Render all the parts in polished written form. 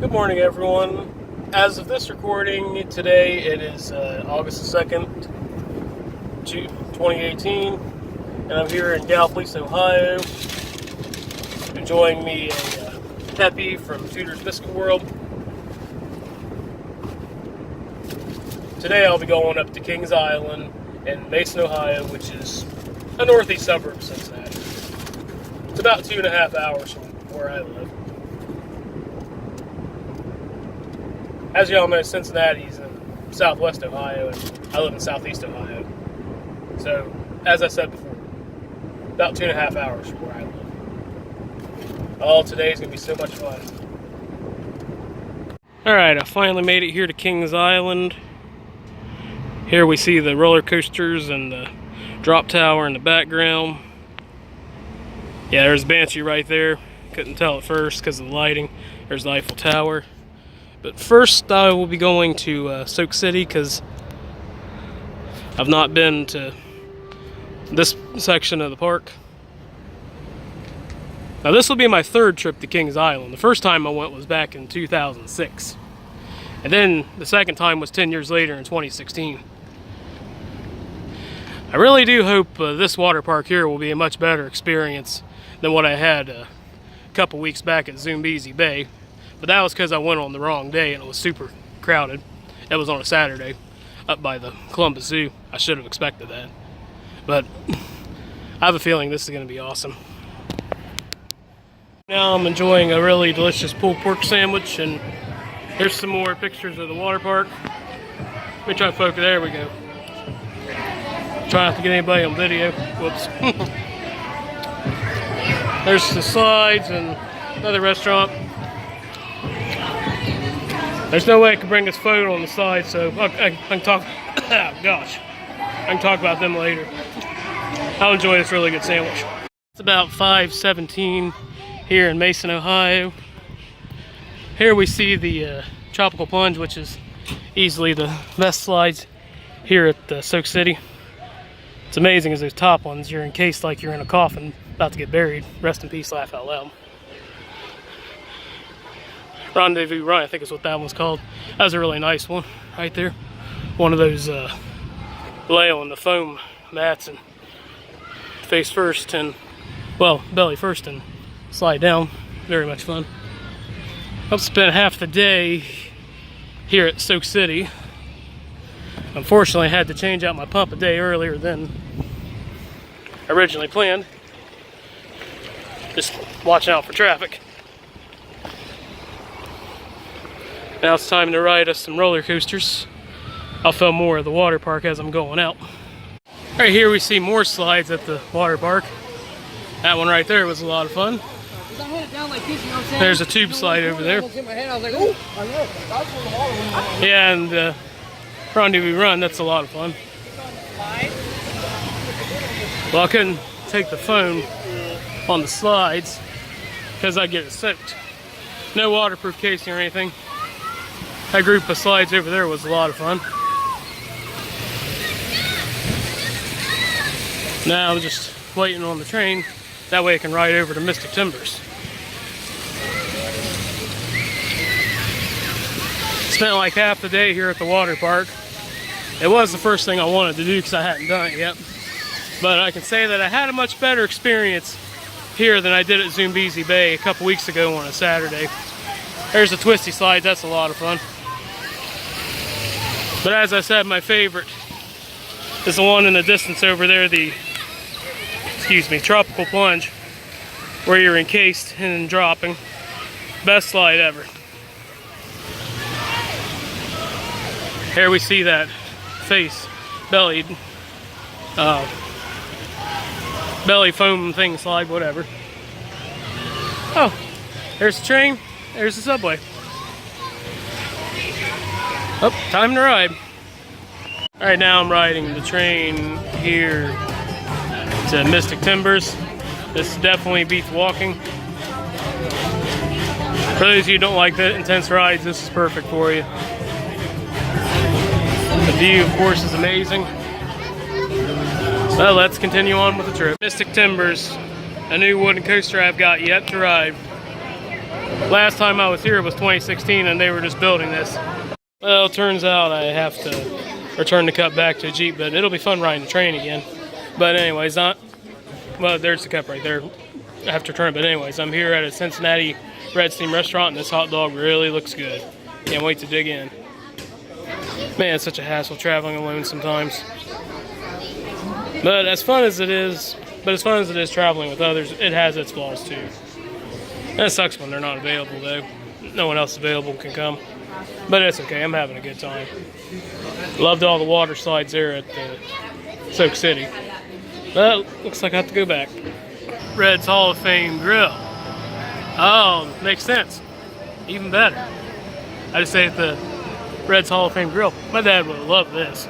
Good morning, everyone. As of this recording, today it is August 2nd, 2018, and I'm here in Gallipolis, Ohio, enjoying me a peppy from Cedar's Biscuit World. Today I'll be going up to Kings Island in Mason, Ohio, which is a northeast suburb of Cincinnati. It's about 2.5 hours from where I live. As y'all know, Cincinnati's in southwest Ohio, and I live in southeast Ohio. So, as I said before, about 2.5 hours from where I live. Oh, today's going to be so much fun. Alright, I finally made it here to Kings Island. Here we see the roller coasters and the drop tower in the background. Yeah, there's Banshee right there. Couldn't tell at first because of the lighting. There's the Eiffel Tower. But first I will be going to Soak City because I've not been to this section of the park. Now this will be my third trip to Kings Island. The first time I went was back in 2006. And then the second time was 10 years later in 2016. I really do hope this water park here will be a much better experience than what I had a couple weeks back at Zoombezi Bay. But that was because I went on the wrong day and it was super crowded. It was on a Saturday up by the Columbus Zoo. I should have expected that. But I have a feeling this is going to be awesome. Now I'm enjoying a really delicious pulled pork sandwich, and here's some more pictures of the water park. Let me try to focus. There we go. Try not to get anybody on video. Whoops. There's the slides and another restaurant. There's no way I can bring this photo on the side, so I can talk. Oh, gosh, I can talk about them later. I'll enjoy this really good sandwich. It's about 5:17 here in Mason, Ohio. Here we see the tropical plunge, which is easily the best slides here at Soak City. It's amazing as those top ones, you're encased like you're in a coffin about to get buried. Rest in peace, laugh out loud. Rendezvous Run, I think is what that one's called. That was a really nice one right there. One of those lay on the foam mats and face first and, well, belly first and slide down. Very much fun. I've spent half the day here at Soak City. Unfortunately, I had to change out my pump a day earlier than originally planned. Just watching out for traffic. Now it's time to ride us some roller coasters. I'll film more of the water park as I'm going out. Right here we see more slides at the water park. That one right there was a lot of fun. There's a tube slide over there. Yeah, and Rendezvous Run, that's a lot of fun. Well, I couldn't take the phone on the slides because I'd get it soaked. No waterproof casing or anything. That group of slides over there was a lot of fun. Now I'm just waiting on the train. That way I can ride over to Mystic Timbers. Spent like half the day here at the water park. It was the first thing I wanted to do because I hadn't done it yet. But I can say that I had a much better experience here than I did at Zoombezi Bay a couple weeks ago on a Saturday. There's the twisty slides, that's a lot of fun. But as I said, my favorite is the one in the distance over there, the, tropical plunge, where you're encased and dropping. Best slide ever. Here we see that face, belly foam thing slide, whatever. Oh, there's the train, there's the subway. Oh, time to ride. Alright, now I'm riding the train here to Mystic Timbers. This definitely beats walking. For those of you who don't like the intense rides, this is perfect for you. The view, of course, is amazing. So let's continue on with the trip. Mystic Timbers, a new wooden coaster I've got yet to ride. Last time I was here was 2016 and they were just building this. Well, it turns out I have to return the cup back to a Jeep, but it'll be fun riding the train again. But anyways, well, there's the cup right there. I have to return it, but anyways, I'm here at a Cincinnati Red Steam restaurant and this hot dog really looks good. Can't wait to dig in. Man, it's such a hassle traveling alone sometimes. But as fun as it is traveling with others, it has its flaws too. And it sucks when they're not available though. No one else available can come. But it's okay, I'm having a good time. Loved all the water slides there at the Soak City. But looks like I have to go back. Red's Hall of Fame Grill. Oh, makes sense. Even better. I just say at the Red's Hall of Fame Grill. My dad would love this.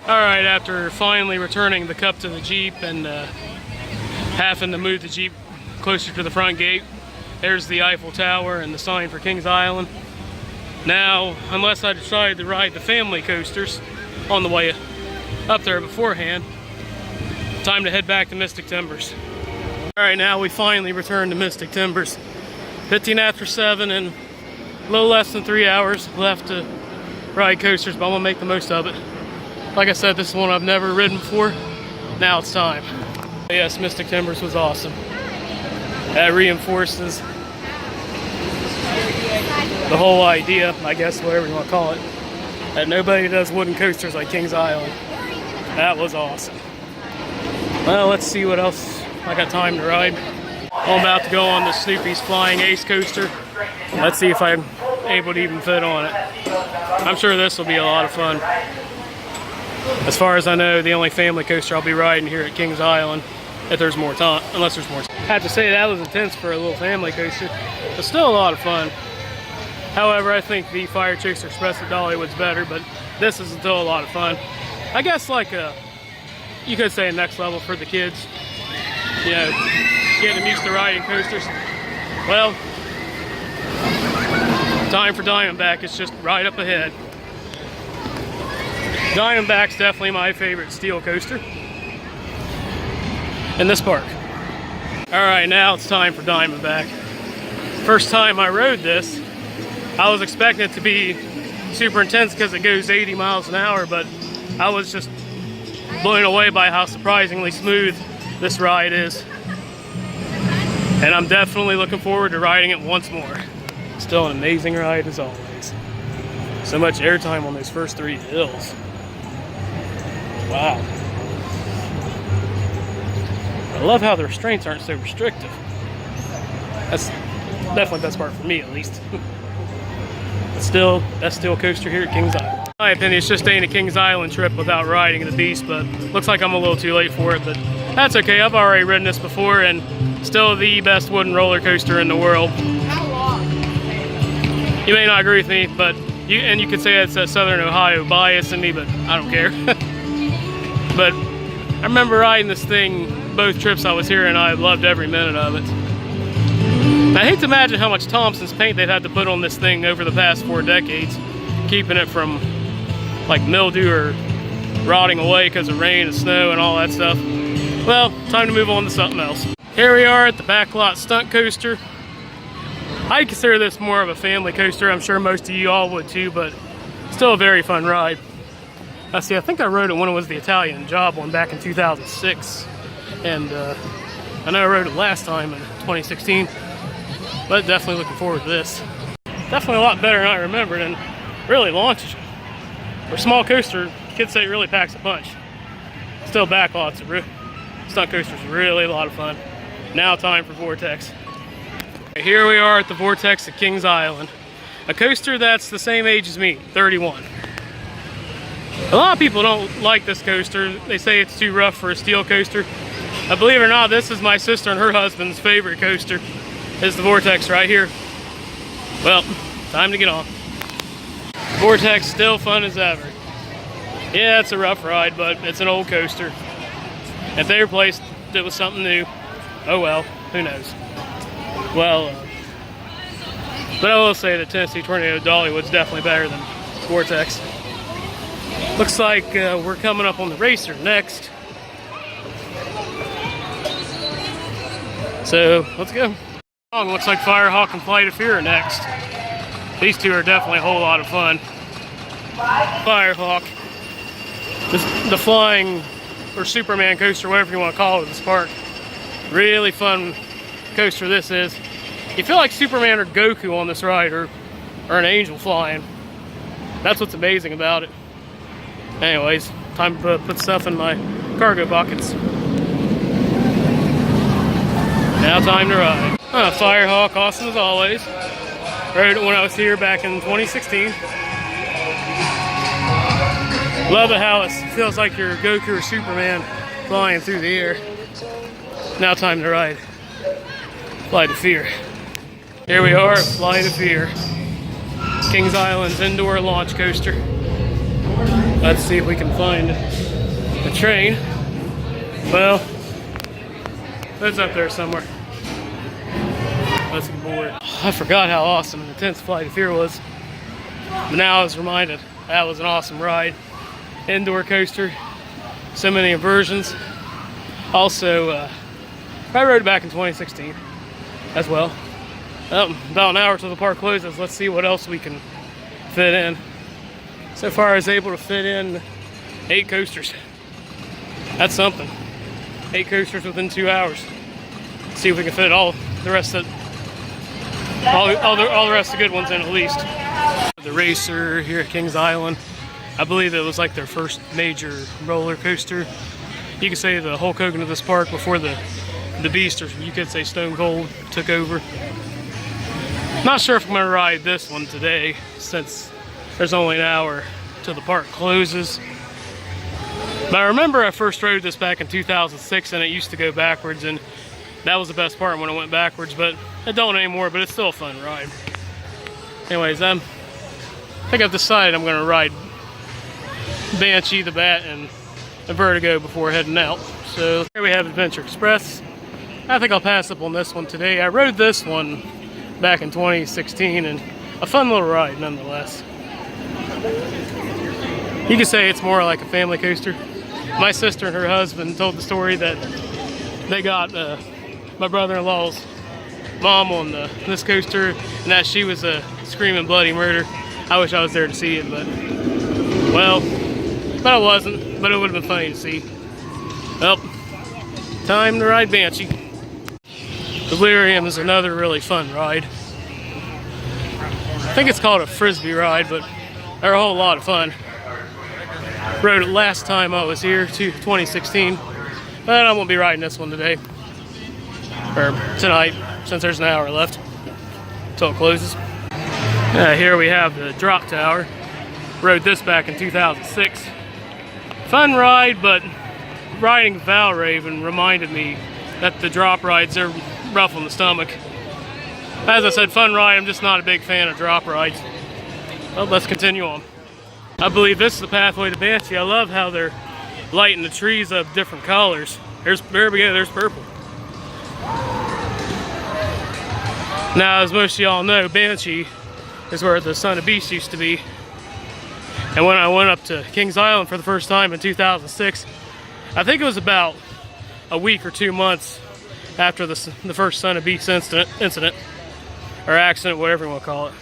Alright, after finally returning the cup to the Jeep and having to move the Jeep closer to the front gate, there's the Eiffel Tower and the sign for Kings Island. Now, unless I decide to ride the family coasters on the way up there beforehand, time to head back to Mystic Timbers. Alright, now we finally return to Mystic Timbers. 15 after 7 and a little less than 3 hours left to ride coasters, but I'm gonna make the most of it. Like I said, this is one I've never ridden before. Now it's time. Yes, Mystic Timbers was awesome. That reinforces the whole idea, I guess, whatever you want to call it, that nobody does wooden coasters like Kings Island. That was awesome. Well, let's see what else I got time to ride. I'm about to go on the Snoopy's Flying Ace coaster. Let's see if I'm able to even fit on it. I'm sure this will be a lot of fun. As far as I know, the only family coaster I'll be riding here at Kings Island, if there's more time, unless there's more time. I have to say that was intense for a little family coaster, but still a lot of fun. However, I think the Fire Chaser Express at Dollywood's better, but this is still a lot of fun. I guess like you could say a next level for the kids. You know, getting them used to riding coasters. Well, time for Diamondback. It's just right up ahead. Diamondback's definitely my favorite steel coaster in this park. Alright, now it's time for Diamondback. First time I rode this, I was expecting it to be super intense because it goes 80 miles an hour, but I was just blown away by how surprisingly smooth this ride is. And I'm definitely looking forward to riding it once more. Still an amazing ride as always. So much airtime on those first 3 hills. Wow. I love how the restraints aren't so restrictive. That's definitely the best part for me, at least. But still, that's still a coaster here at Kings Island. In my opinion, it's just ain't a Kings Island trip without riding the Beast, but looks like I'm a little too late for it, but that's okay. I've already ridden this before, and still the best wooden roller coaster in the world. How long? You may not agree with me, but you could say it's a Southern Ohio bias in me, but I don't care. But I remember riding this thing both trips I was here, and I loved every minute of it. I hate to imagine how much Thompson's paint they've had to put on this thing over the past 4 decades, keeping it from like mildew or rotting away because of rain and snow and all that stuff. Well, time to move on to something else. Here we are at the Backlot Stunt Coaster. I consider this more of a family coaster. I'm sure most of you all would too, but still a very fun ride. Let's see, I think I rode it when it was the Italian Job one back in 2006. And I know I rode it last time in 2016, but definitely looking forward to this. Definitely a lot better than I remembered, and really launches. For a small coaster, kids say it really packs a punch. Still Backlots, stunt coaster's really a lot of fun. Now time for Vortex. Here we are at the Vortex at Kings Island. A coaster that's the same age as me, 31. A lot of people don't like this coaster. They say it's too rough for a steel coaster. Believe it or not, this is my sister and her husband's favorite coaster. Is the Vortex right here. Well, time to get on. Vortex still fun as ever. Yeah, it's a rough ride, but it's an old coaster. If they replaced it with something new, oh well, who knows. Well, but I will say that Tennessee Tornado Dollywood's definitely better than Vortex. Looks like we're coming up on the Racer next. So, let's go. Looks like Firehawk and Flight of Fear are next. These two are definitely a whole lot of fun. Firehawk, the flying or Superman coaster, whatever you want to call it, this park. Really fun coaster this is. You feel like Superman or Goku on this ride, or an angel flying. That's what's amazing about it. Anyways, time to put stuff in my cargo buckets. Now time to ride. Firehawk, awesome as always. Rode it when I was here back in 2016. Love it how it feels like you're Goku or Superman flying through the air. Now time to ride Flight of Fear. Here we are, Flight of Fear. Kings Island's indoor launch coaster. Let's see if we can find the train. Well, it's up there somewhere. Let's get bored. I forgot how awesome and intense Flight of Fear was. But now I was reminded that was an awesome ride. Indoor coaster, so many inversions. Also, I rode it back in 2016 as well. About an hour till the park closes. Let's see what else we can fit in. So far I was able to fit in 8 coasters. That's something. 8 coasters within 2 hours. Let's see if we can fit all the rest of all the rest of the good ones in at least. The racer here at Kings Island. I believe it was like their first major roller coaster. You could say the Hulk Hogan of this park before the Beast, or you could say Stone Cold took over. Not sure if I'm gonna ride this one today since there's only an hour till the park closes. But I remember I first rode this back in 2006 and it used to go backwards, and that was the best part when it went backwards, but it don't anymore, but it's still a fun ride. Anyways, I think I've decided I'm gonna ride Banshee, the Bat, and Vertigo before heading out. So here we have Adventure Express. I think I'll pass up on this one today. I rode this one back in 2016 and a fun little ride nonetheless. You could say it's more like a family coaster. My sister and her husband told the story that they got my brother-in-law's mom on this coaster, and that she was screaming bloody murder. I wish I was there to see it, but I wasn't. But it would have been funny to see. Well, time to ride Banshee. Delirium is another really fun ride. I think it's called a frisbee ride, but they're a whole lot of fun. Rode it last time I was here, 2016, but I won't be riding this one today, or tonight, since there's an hour left until it closes. Here we have the drop tower. Rode this back in 2006. Fun ride, but riding Valraven reminded me that the drop rides are rough on the stomach. As I said, fun ride. I'm just not a big fan of drop rides. Well, let's continue on. I believe this is the pathway to Banshee. I love how they're lighting the trees up different colors. There we go, there's purple. Now, as most of y'all know, Banshee is where the Son of Beast used to be. And when I went up to Kings Island for the first time in 2006, I think it was about a week or 2 months after the first Son of Beast incident, or accident, whatever you want to call it.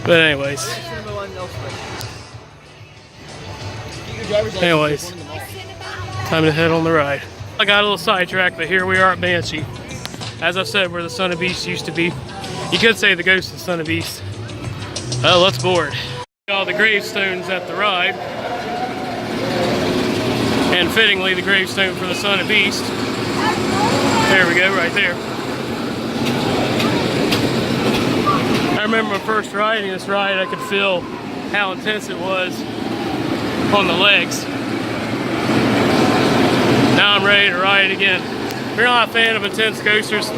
But anyways, time to head on the ride. I got a little sidetracked, but here we are at Banshee. As I said, where the Son of Beast used to be. You could say the ghost of the Son of Beast. Oh, let's board. All the gravestones at the ride. And fittingly, the gravestone for the Son of Beast. There we go, right there. I remember when first riding this ride, I could feel how intense it was on the legs. Now I'm ready to ride it again. If you're not a fan of intense coasters,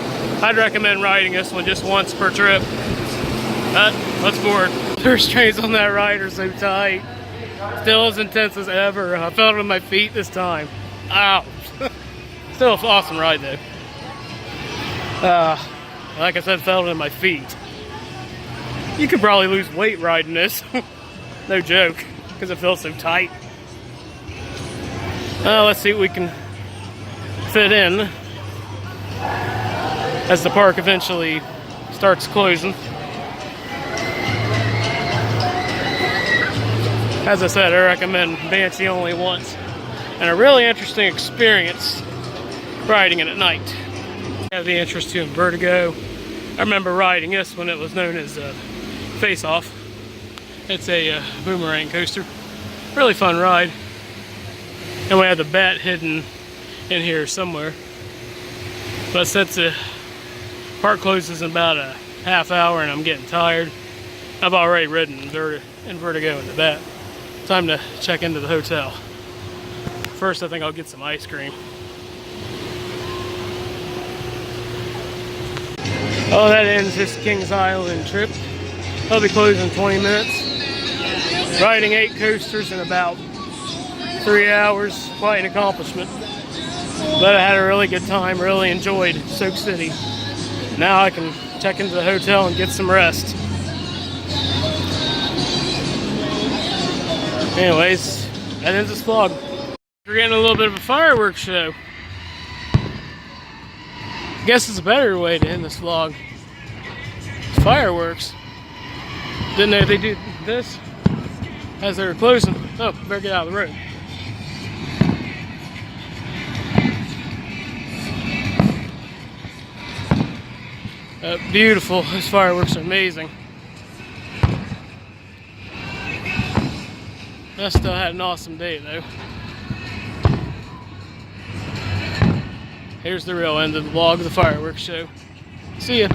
I'd recommend riding this one just once per trip. Let's board. The restraints on that ride are so tight. Still as intense as ever. I felt it on my feet this time. Ow. Still an awesome ride though. Like I said, felt it in my feet. You could probably lose weight riding this. No joke, because it feels so tight. Let's see what we can fit in as the park eventually starts closing. As I said, I recommend Banshee only once, and a really interesting experience riding it at night. I have the interest too in Vertigo. I remember riding this when it was known as Face Off. It's a boomerang coaster. Really fun ride. And we had the bat hidden in here somewhere. But since the park closes in about a half hour and I'm getting tired, I've already ridden in Vertigo and the bat. Time to check into the hotel. First, I think I'll get some ice cream. Oh, that ends this Kings Island trip. I'll be closing in 20 minutes. Riding 8 coasters in about 3 hours, quite an accomplishment. But I had a really good time, really enjoyed Soak City. Now I can check into the hotel and get some rest. Anyways, that ends this vlog. We're getting a little bit of a fireworks show. I guess it's a better way to end this vlog. Fireworks. Didn't know they did this as they were closing. Oh, better get out of the road. Beautiful. Those fireworks are amazing. I still had an awesome day though. Here's the real end of the vlog of the fireworks show. See ya.